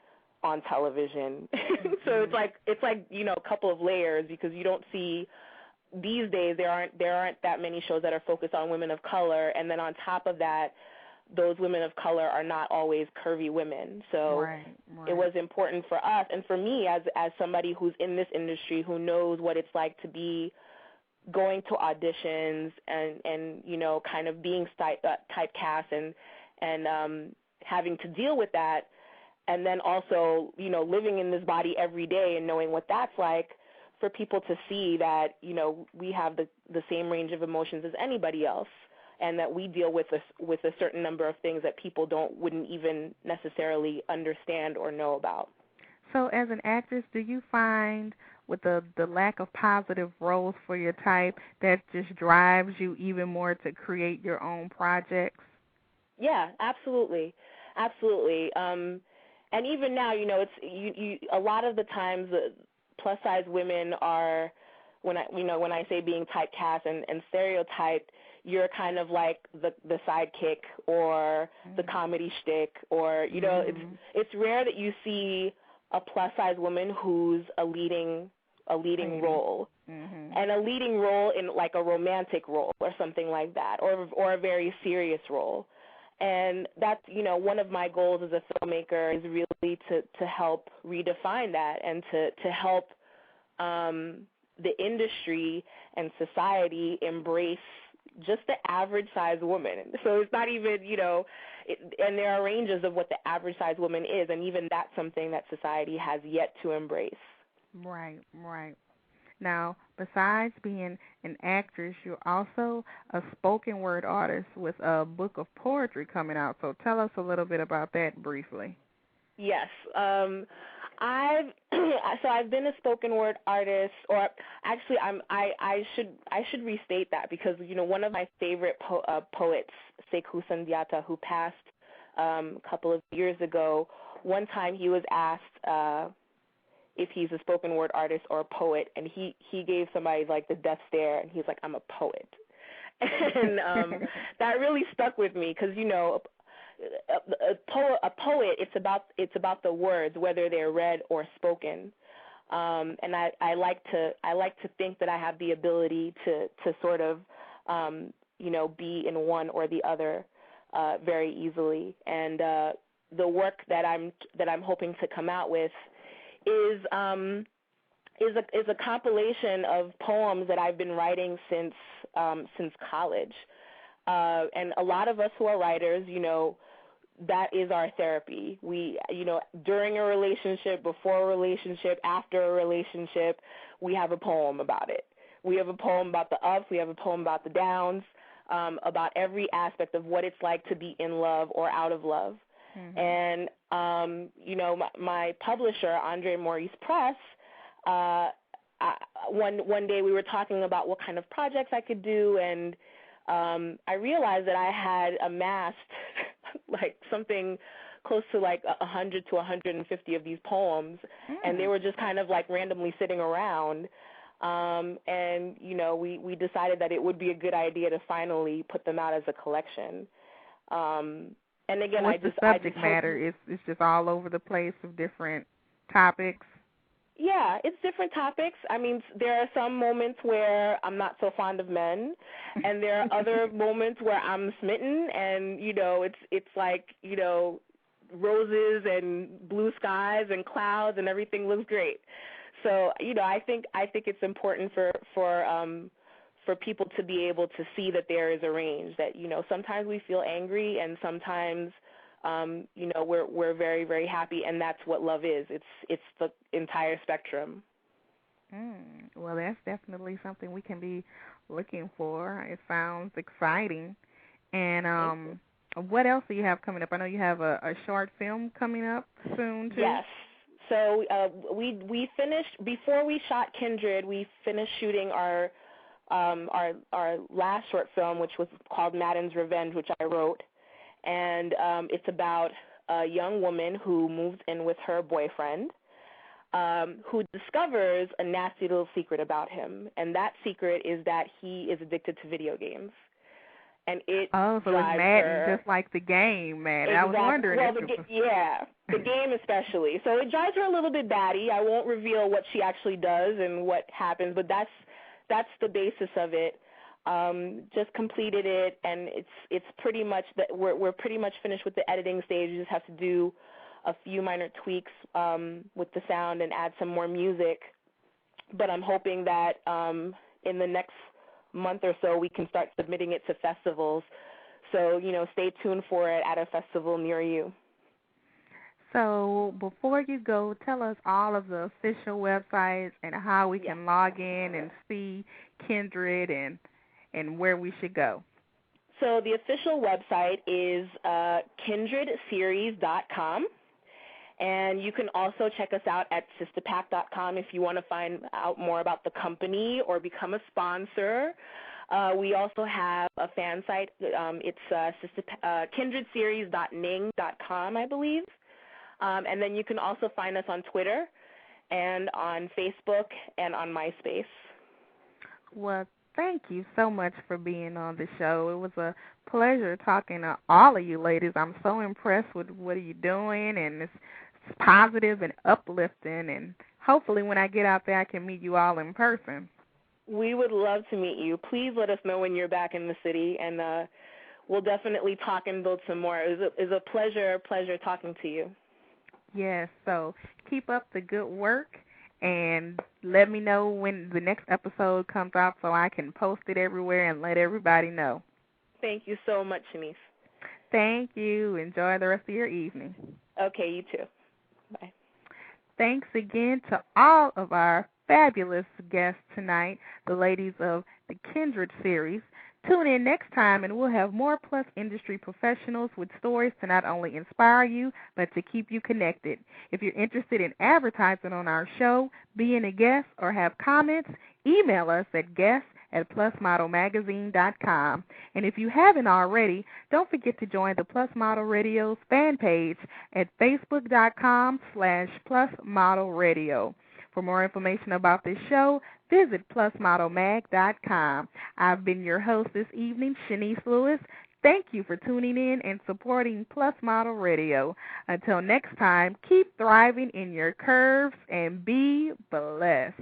[SPEAKER 6] on television. So it's like a couple of layers, because you don't see, these days there aren't that many shows that are focused on women of color, and then on top of that, those women of color are not always curvy women. So It was important for us, and for me as somebody who's in this industry, who knows what it's like to be going to auditions and kind of being typecast and having to deal with that, and then also, living in this body every day and knowing what that's like, for people to see that, we have the same range of emotions as anybody else, and that we deal with a certain number of things that people wouldn't even necessarily understand or know about.
[SPEAKER 4] So as an actress, do you find with the lack of positive roles for your type that just drives you even more to create your own projects?
[SPEAKER 6] Yeah, absolutely. Absolutely. And even now, it's a lot of the times plus size women are, when I say being typecast and stereotyped, you're kind of like the sidekick or the comedy shtick, or it's rare that you see a plus size woman who's a leading role, and a leading role in like a romantic role or something like that, or a very serious role. And that's, one of my goals as a filmmaker is really to help redefine that, and to help the industry and society embrace just the average size woman. So it's not even, and there are ranges of what the average size woman is, and even that's something that society has yet to embrace.
[SPEAKER 4] Right. Now, besides being an actress, you're also a spoken word artist with a book of poetry coming out. So tell us a little bit about that briefly.
[SPEAKER 6] Yes. I've been a spoken word artist, or actually I should restate that, because one of my favorite poets, Sekou Sundiata, who passed a couple of years ago, one time he was asked if he's a spoken word artist or a poet, and he gave somebody like the death stare, and he's like, I'm a poet. And that really stuck with me, because a poet, it's about the words, whether they're read or spoken, and I like to think that I have the ability to sort of be in one or the other very easily. And the work that I'm hoping to come out with is a compilation of poems that I've been writing since college, and a lot of us who are writers, that is our therapy. We, during a relationship, before a relationship, after a relationship, we have a poem about it. We have a poem about the ups, we have a poem about the downs, about every aspect of what it's like to be in love or out of love. And, my publisher, Andre Maurice Press, one day we were talking about what kind of projects I could do, and I realized that I had amassed like something close to like 100 to 150 of these poems, and they were just kind of like randomly sitting around. And, we decided that it would be a good idea to finally put them out as a collection. And again,
[SPEAKER 4] the subject matter is just all over the place of different topics.
[SPEAKER 6] Yeah, it's different topics. I mean, there are some moments where I'm not so fond of men, and there are other moments where I'm smitten, and it's like roses and blue skies and clouds and everything looks great. So I think it's important for people to be able to see that there is a range, that sometimes we feel angry, and sometimes we're very, very happy, and that's what love is. It's the entire spectrum.
[SPEAKER 4] Well, that's definitely something we can be looking for. It sounds exciting. And what else do you have coming up? I know you have a short film coming up soon, too.
[SPEAKER 6] Yes. So we finished, before we shot Kindred, we finished shooting our last short film, which was called Madden's Revenge, which I wrote. And it's about a young woman who moves in with her boyfriend, who discovers a nasty little secret about him. And that secret is that he is addicted to video games. And it
[SPEAKER 4] so it's Madden, just like the game, Madden.
[SPEAKER 6] Exactly.
[SPEAKER 4] I was wondering
[SPEAKER 6] well, the game especially. So it drives her a little bit batty. I won't reveal what she actually does and what happens, but that's the basis of it. Just completed it, and it's pretty much that we're pretty much finished with the editing stage. We just have to do a few minor tweaks with the sound and add some more music. But I'm hoping that in the next month or so we can start submitting it to festivals. So, stay tuned for it at a festival near you.
[SPEAKER 4] So before you go, tell us all of the official websites and how we can log in and see Kindred and where we should go.
[SPEAKER 6] So the official website is kindredseries.com. And you can also check us out at sisterpack.com if you want to find out more about the company or become a sponsor. We also have a fan site. It's kindredseries.ning.com, I believe. And then you can also find us on Twitter and on Facebook and on MySpace.
[SPEAKER 4] Well, thank you so much for being on the show. It was a pleasure talking to all of you ladies. I'm so impressed with what you're doing, and it's positive and uplifting, and hopefully when I get out there I can meet you all in person.
[SPEAKER 6] We would love to meet you. Please let us know when you're back in the city, and we'll definitely talk and build some more. It was a pleasure talking to you.
[SPEAKER 4] Yes, so keep up the good work, and let me know when the next episode comes out so I can post it everywhere and let everybody know.
[SPEAKER 6] Thank you so much, Shanice.
[SPEAKER 4] Thank you. Enjoy the rest of your evening.
[SPEAKER 6] Okay, you too. Bye.
[SPEAKER 4] Thanks again to all of our fabulous guests tonight, the ladies of the Kindred series. Tune in next time, and we'll have more Plus industry professionals with stories to not only inspire you, but to keep you connected. If you're interested in advertising on our show, being a guest, or have comments, email us at guests@plusmodelmagazine.com. And if you haven't already, don't forget to join the Plus Model Radio's fan page at facebook.com/plusmodelradio. For more information about this show, visit plusmodelmag.com. I've been your host this evening, Shanice Lewis. Thank you for tuning in and supporting Plus Model Radio. Until next time, keep thriving in your curves and be blessed.